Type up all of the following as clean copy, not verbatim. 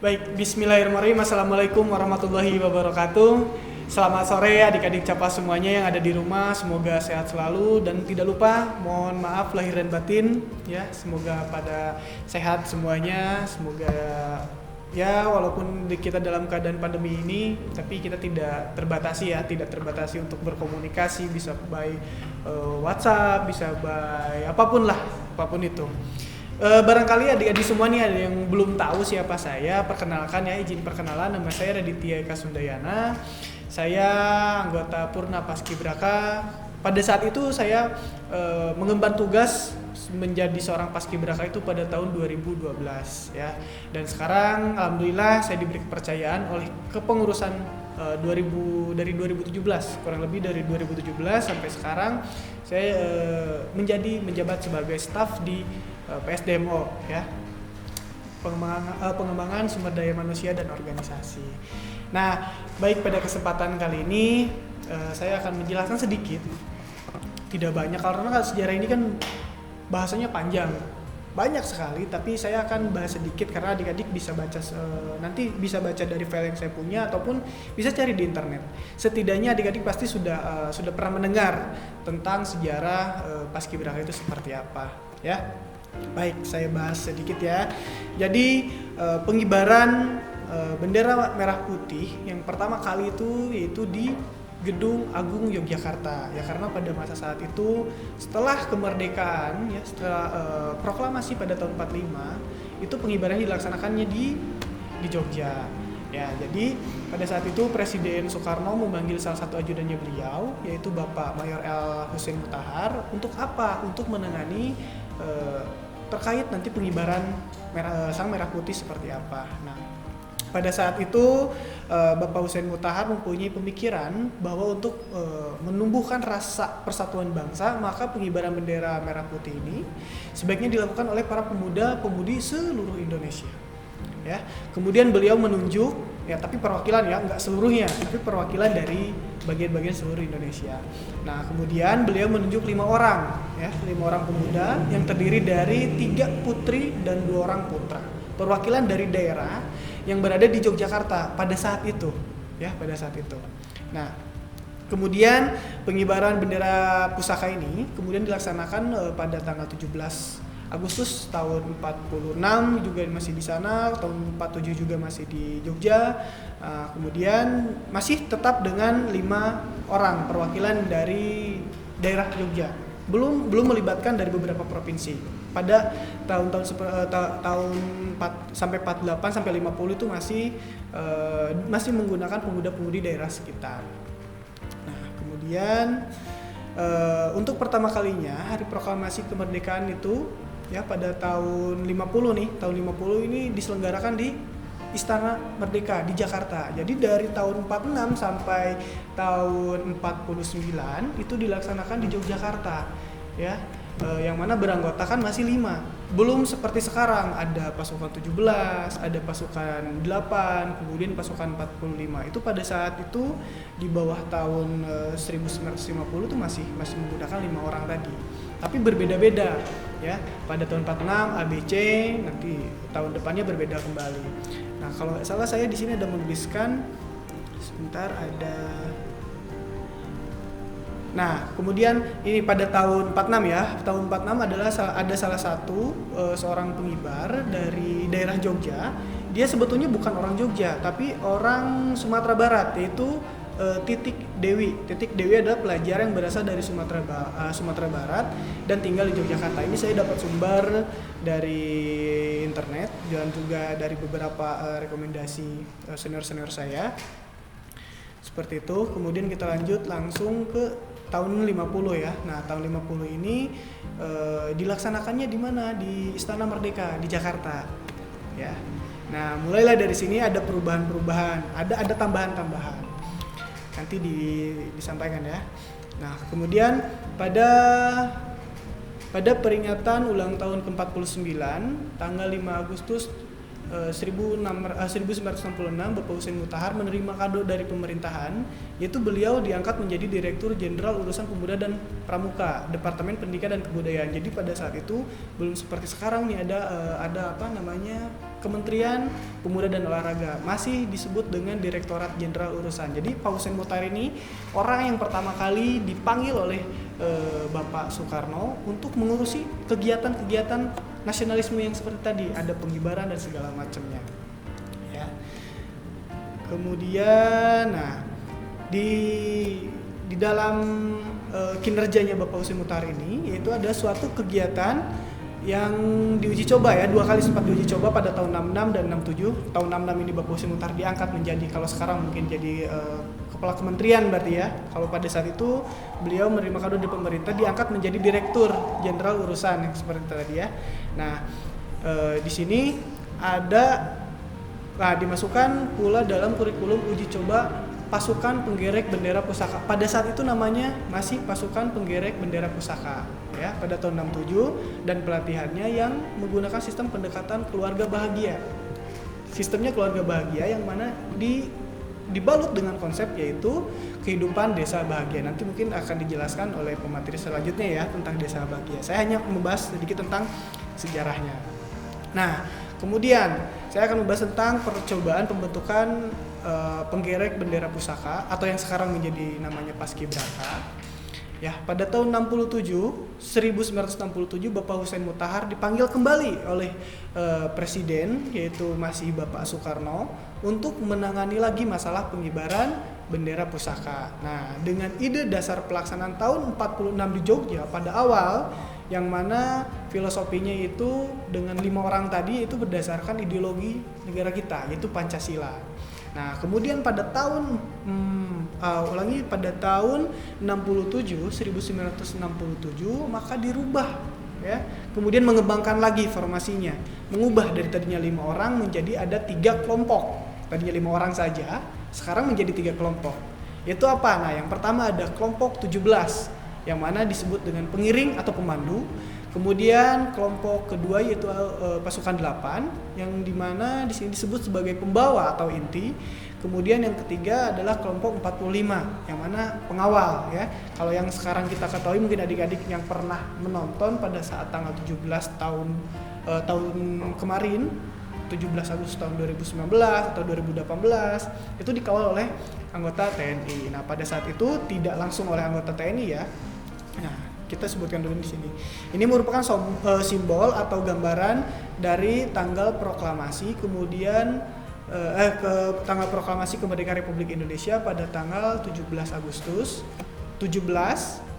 Baik, bismillahirrahmanirrahim. Assalamualaikum warahmatullahi wabarakatuh. Selamat sore adik-adik Capa semuanya yang ada di rumah. Semoga sehat selalu dan tidak lupa mohon maaf lahir dan batin ya. Semoga pada sehat semuanya. Semoga ya walaupun kita dalam keadaan pandemi ini tapi kita tidak terbatasi ya, tidak terbatasi untuk berkomunikasi, bisa by WhatsApp, bisa by apapun lah, apapun itu. Barangkali adik-adik semua nih ada yang belum tahu siapa saya, perkenalkan ya, izin perkenalan, nama saya Raditya Eka Sundayana. Saya anggota Purna Paskibraka. Pada saat itu saya mengemban tugas menjadi seorang Paskibraka itu pada tahun 2012 ya. Dan sekarang alhamdulillah saya diberi kepercayaan oleh kepengurusan dari 2017, kurang lebih dari 2017 sampai sekarang saya menjabat sebagai staf di PSDMO ya, pengembangan sumber daya manusia dan organisasi. Nah, baik pada kesempatan kali ini saya akan menjelaskan sedikit, tidak banyak karena sejarah ini kan bahasanya panjang, banyak sekali, tapi saya akan bahas sedikit karena adik-adik bisa baca nanti bisa baca dari file yang saya punya ataupun bisa cari di internet. Setidaknya adik-adik pasti sudah pernah mendengar tentang sejarah Paskibraka itu seperti apa ya. Baik, saya bahas sedikit ya. Jadi pengibaran bendera merah putih yang pertama kali itu yaitu di Gedung Agung Yogyakarta ya, karena pada masa saat itu setelah kemerdekaan ya, setelah proklamasi pada tahun 45 itu pengibarannya dilaksanakannya di Jogja ya. Jadi pada saat itu Presiden Soekarno memanggil salah satu ajudannya beliau yaitu Bapak Mayor L. Hussein Mutahar untuk apa? Untuk menangani terkait nanti pengibaran sang merah putih seperti apa. Nah, pada saat itu Bapak Hussein Mutahar mempunyai pemikiran bahwa untuk menumbuhkan rasa persatuan bangsa, maka pengibaran bendera merah putih ini sebaiknya dilakukan oleh para pemuda-pemudi seluruh Indonesia. Ya, kemudian beliau menunjuk ya, tapi perwakilan ya, nggak seluruhnya, tapi perwakilan dari bagian-bagian seluruh Indonesia. Nah, kemudian beliau menunjuk 5 orang ya, 5 orang pemuda yang terdiri dari 3 putri dan 2 orang putra, perwakilan dari daerah yang berada di Yogyakarta pada saat itu ya, pada saat itu. Nah, kemudian pengibaran bendera pusaka ini kemudian dilaksanakan pada tanggal 17 Agustus tahun 46 juga masih di sana, tahun 47 juga masih di Jogja. Kemudian masih tetap dengan 5 orang perwakilan dari daerah Jogja. Belum melibatkan dari beberapa provinsi. Pada tahun sampai 48 sampai 50 itu masih menggunakan pemuda-pemudi daerah sekitar. Nah, kemudian untuk pertama kalinya hari proklamasi kemerdekaan itu ya pada tahun 50 nih, tahun 50 ini diselenggarakan di Istana Merdeka di Jakarta. Jadi dari tahun 46 sampai tahun 49 itu dilaksanakan di Yogyakarta ya. Yang mana beranggotakan masih 5. Belum seperti sekarang ada pasukan 17, ada pasukan 8, kemudian pasukan 45. Itu pada saat itu di bawah tahun 1950 itu masih menggunakan 5 orang tadi. Tapi berbeda-beda ya. Pada tahun 46 ABC, nanti tahun depannya berbeda kembali. Nah, kalau nggak salah saya di sini ada menuliskan sebentar ada. Nah, kemudian ini pada tahun 46 ya. Tahun 46 adalah ada salah satu seorang pengibar dari daerah Jogja. Dia sebetulnya bukan orang Jogja, tapi orang Sumatera Barat, yaitu Titik Dewi. Titik Dewi adalah pelajar yang berasal dari Sumatera Barat dan tinggal di Yogyakarta. Ini saya dapat sumber dari internet dan juga dari beberapa rekomendasi senior-senior saya. Seperti itu. Kemudian kita lanjut langsung ke tahun 50 ya. Nah, tahun 50 ini dilaksanakannya di mana? Di Istana Merdeka di Jakarta. Ya. Nah, mulailah dari sini ada perubahan-perubahan, ada tambahan-tambahan. Nanti disampaikan ya. Nah, kemudian pada peringatan ulang tahun ke-49 tanggal 5 Agustus 1966 Bapak Hussein Mutahar menerima kado dari pemerintahan, yaitu beliau diangkat menjadi Direktur Jenderal Urusan Pemuda dan Pramuka, Departemen Pendidikan dan Kebudayaan. Jadi pada saat itu belum seperti sekarang nih ada Kementerian Pemuda dan Olahraga, masih disebut dengan Direktorat Jenderal Urusan. Jadi Pak Hussein Mutahar ini orang yang pertama kali dipanggil oleh Bapak Soekarno untuk mengurusi kegiatan-kegiatan nasionalisme yang seperti tadi, ada pengibaran dan segala macamnya. Ya. Kemudian, di dalam kinerjanya Bapak Hussein Mutahar ini, yaitu ada suatu kegiatan yang diuji coba ya, 2 kali sempat diuji coba pada tahun 66 dan 67. Tahun 66 ini Bapak Hussein Mutahar diangkat menjadi, kalau sekarang mungkin jadi kepala kementerian berarti ya. Kalau pada saat itu beliau menerima kado dari pemerintah, diangkat menjadi Direktur Jenderal Urusan yang seperti tadi ya. Nah, di sini dimasukkan pula dalam kurikulum uji coba pasukan penggerek bendera pusaka. Pada saat itu namanya masih pasukan penggerek bendera pusaka ya, pada tahun 67, dan pelatihannya yang menggunakan sistem pendekatan keluarga bahagia. Sistemnya keluarga bahagia yang mana dibalut dengan konsep yaitu kehidupan desa bahagia. Nanti mungkin akan dijelaskan oleh pemateri selanjutnya ya tentang desa bahagia. Saya hanya membahas sedikit tentang sejarahnya. Nah, kemudian saya akan membahas tentang percobaan pembentukan penggerek bendera pusaka atau yang sekarang menjadi namanya Paskibraka. Ya, pada tahun 1967 Bapak Hussein Mutahar dipanggil kembali oleh presiden, yaitu masih Bapak Soekarno, untuk menangani lagi masalah pengibaran bendera pusaka. Nah, dengan ide dasar pelaksanaan tahun 46 di Jogja pada awal, yang mana filosofinya itu dengan 5 orang tadi itu berdasarkan ideologi negara kita, yaitu Pancasila. Nah, kemudian pada tahun pada tahun 1967 maka dirubah ya. Kemudian mengembangkan lagi formasinya, mengubah dari tadinya 5 orang menjadi ada 3 kelompok. Tadinya 5 orang saja, sekarang menjadi 3 kelompok. Yaitu apa? Nah, yang pertama ada kelompok 17 yang mana disebut dengan pengiring atau pemandu. Kemudian kelompok kedua yaitu pasukan 8 yang dimana di sini disebut sebagai pembawa atau inti. Kemudian yang ketiga adalah kelompok 45 yang mana pengawal ya. Kalau yang sekarang kita ketahui mungkin adik-adik yang pernah menonton pada saat tanggal 17 tahun kemarin, 17 Agustus tahun 2019 atau 2018 itu dikawal oleh anggota TNI. Nah, pada saat itu tidak langsung oleh anggota TNI ya. Nah, kita sebutkan dulu di sini. Ini merupakan simbol atau gambaran dari tanggal proklamasi, kemudian tanggal proklamasi kemerdekaan Republik Indonesia pada tanggal 17 Agustus. 17,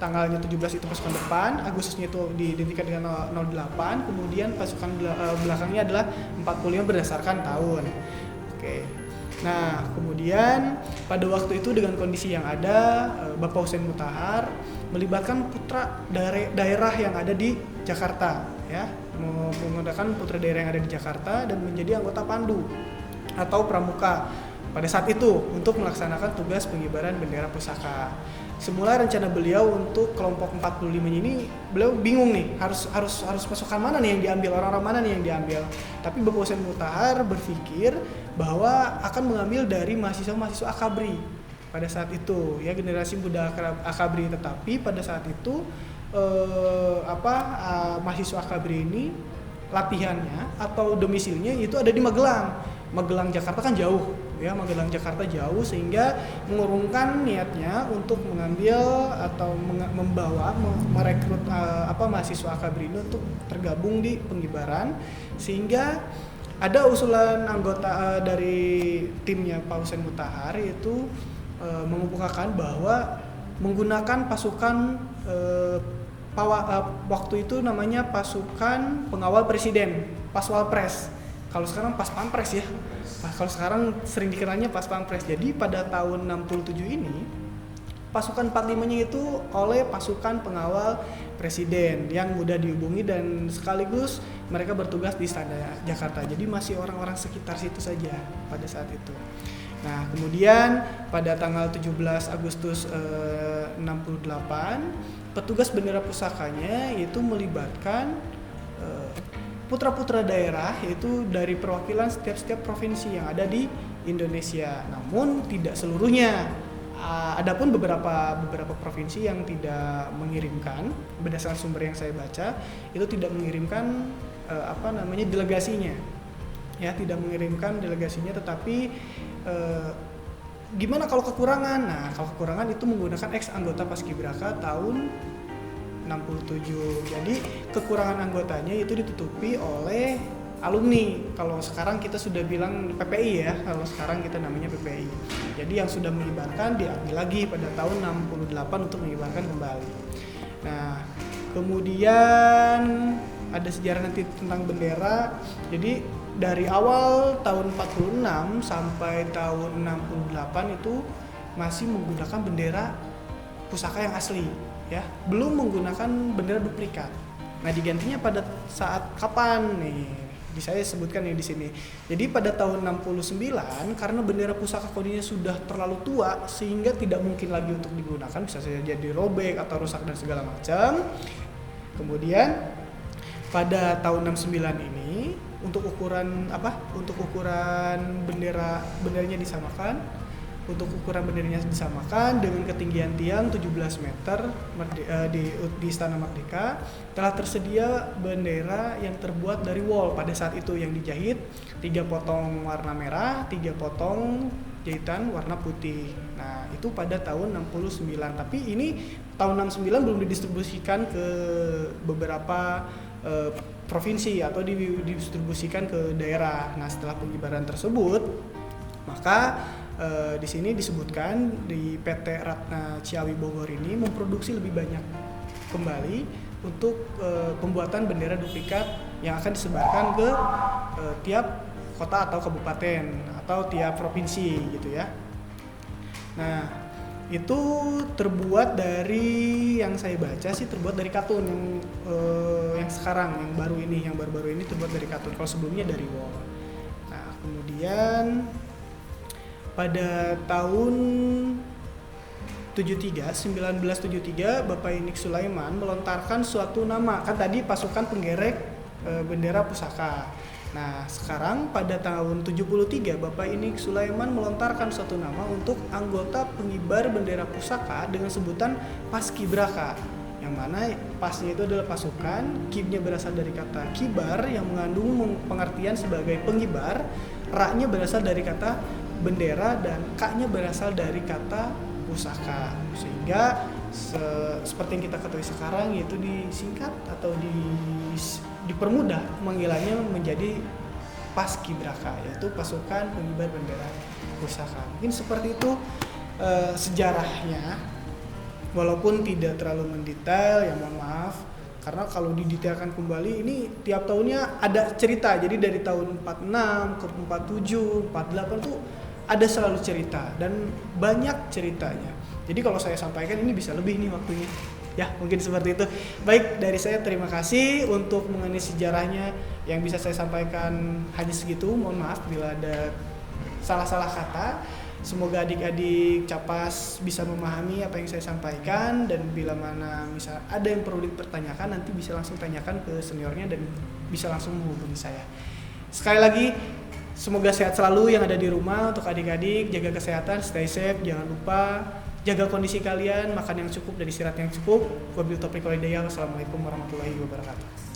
tanggalnya 17 itu pasukan depan, Agustusnya itu diidentikan dengan 08, kemudian pasukan belakangnya adalah 45 berdasarkan tahun. Oke. Nah, kemudian pada waktu itu dengan kondisi yang ada, Bapak Hussein Mutahar melibatkan putra daerah yang ada di Jakarta ya, menggunakan putra daerah yang ada di Jakarta dan menjadi anggota Pandu atau Pramuka pada saat itu untuk melaksanakan tugas pengibaran bendera pusaka. Semula rencana beliau untuk kelompok 45 ini beliau bingung nih, harus pasukan mana nih yang diambil, orang-orang mana nih yang diambil. Tapi Bapak Hussein Mutahar berpikir bahwa akan mengambil dari mahasiswa-mahasiswa Akabri pada saat itu ya, generasi muda Akabri. Tetapi pada saat itu mahasiswa Akabri ini latihannya atau domisilinya itu ada di Magelang Jakarta kan jauh ya, Magelang Jakarta jauh, sehingga mengurungkan niatnya untuk mengambil atau merekrut mahasiswa Akabri ini untuk tergabung di pengibaran. Sehingga ada usulan anggota dari timnya Pak Hussein Mutahar, yaitu mengemukakan bahwa menggunakan pasukan waktu itu namanya pasukan pengawal presiden, Paswalpres. Kalau sekarang Pas Pampres ya. Kalau sekarang sering dikenalnya Pas Pampres. Jadi pada tahun 67 ini pasukan 45-nya itu oleh pasukan pengawal presiden yang mudah dihubungi dan sekaligus mereka bertugas di Istana Jakarta. Jadi masih orang-orang sekitar situ saja pada saat itu. Nah, kemudian pada tanggal 17 Agustus 68 petugas bendera pusakanya itu melibatkan putra-putra daerah, yaitu dari perwakilan setiap provinsi yang ada di Indonesia. Namun tidak seluruhnya. Adapun beberapa provinsi yang tidak mengirimkan, berdasarkan sumber yang saya baca, itu tidak mengirimkan delegasinya. Ya, tidak mengirimkan delegasinya, tetapi gimana kalau kekurangan? Nah, kalau kekurangan itu menggunakan ex anggota Paskibraka tahun 67. Jadi kekurangan anggotanya itu ditutupi oleh alumni. Kalau sekarang kita sudah bilang PPI ya, kalau sekarang kita namanya PPI. Jadi yang sudah mengibarkan diambil lagi pada tahun 68 untuk mengibarkan kembali. Nah, kemudian ada sejarah nanti tentang bendera. Jadi dari awal tahun 46 sampai tahun 68 itu masih menggunakan bendera pusaka yang asli, ya, belum menggunakan bendera duplikat. Nah, digantinya pada saat kapan nih? Saya sebutkan nih di sini. Jadi pada tahun 69 karena bendera pusaka kodinya sudah terlalu tua sehingga tidak mungkin lagi untuk digunakan, bisa saja jadi robek atau rusak dan segala macam. Kemudian pada tahun 69 ini untuk ukuran benderanya disamakan. Untuk ukuran benderanya disamakan dengan ketinggian tiang 17 meter di Istana Merdeka. Telah tersedia bendera yang terbuat dari wol pada saat itu yang dijahit 3 potong warna merah, 3 potong jahitan warna putih. Nah, itu pada tahun 69. Tapi ini tahun 69 belum didistribusikan ke beberapa provinsi atau didistribusikan ke daerah. Nah, setelah pengibaran tersebut, maka di sini disebutkan di PT Ratna Ciawi Bogor ini memproduksi lebih banyak kembali untuk pembuatan bendera duplikat yang akan disebarkan ke tiap kota atau kabupaten atau tiap provinsi gitu ya. Nah, itu terbuat dari, yang saya baca sih terbuat dari katun yang sekarang yang baru-baru ini terbuat dari katun. Kalau sebelumnya dari wol. Nah, kemudian pada tahun 1973 Bapak Inik Sulaiman melontarkan suatu nama. Kan tadi pasukan penggerek bendera pusaka. Nah, sekarang pada tahun 73 Bapak Inik Sulaiman melontarkan suatu nama untuk anggota pengibar bendera pusaka dengan sebutan Paskibraka. Yang mana pasnya itu adalah pasukan, kibnya berasal dari kata kibar yang mengandung pengertian sebagai pengibar, ra-nya berasal dari kata bendera, dan K-nya berasal dari kata pusaka. Sehingga seperti yang kita ketahui sekarang, yaitu disingkat atau dipermudah pemanggilannya menjadi Paskibraka, yaitu pasukan pengibar bendera pusaka. Mungkin seperti itu sejarahnya, walaupun tidak terlalu mendetail, ya mohon maaf. Karena kalau didetailkan kembali ini tiap tahunnya ada cerita. Jadi dari tahun 46 ke 47, 48 tuh ada selalu cerita dan banyak ceritanya. Jadi kalau saya sampaikan ini bisa lebih nih waktunya. Ya, mungkin seperti itu. Baik, dari saya terima kasih untuk mengenai sejarahnya. Yang bisa saya sampaikan hanya segitu. Mohon maaf bila ada salah-salah kata. Semoga adik-adik Capas bisa memahami apa yang saya sampaikan, dan bila mana misal ada yang perlu dipertanyakan nanti bisa langsung tanyakan ke seniornya dan bisa langsung menghubungi saya. Sekali lagi, semoga sehat selalu yang ada di rumah. Untuk adik-adik, jaga kesehatan, stay safe, jangan lupa jaga kondisi kalian, makan yang cukup dan istirahat yang cukup. Wabillahi taufiq wal hidayah. Wassalamualaikum warahmatullahi wabarakatuh.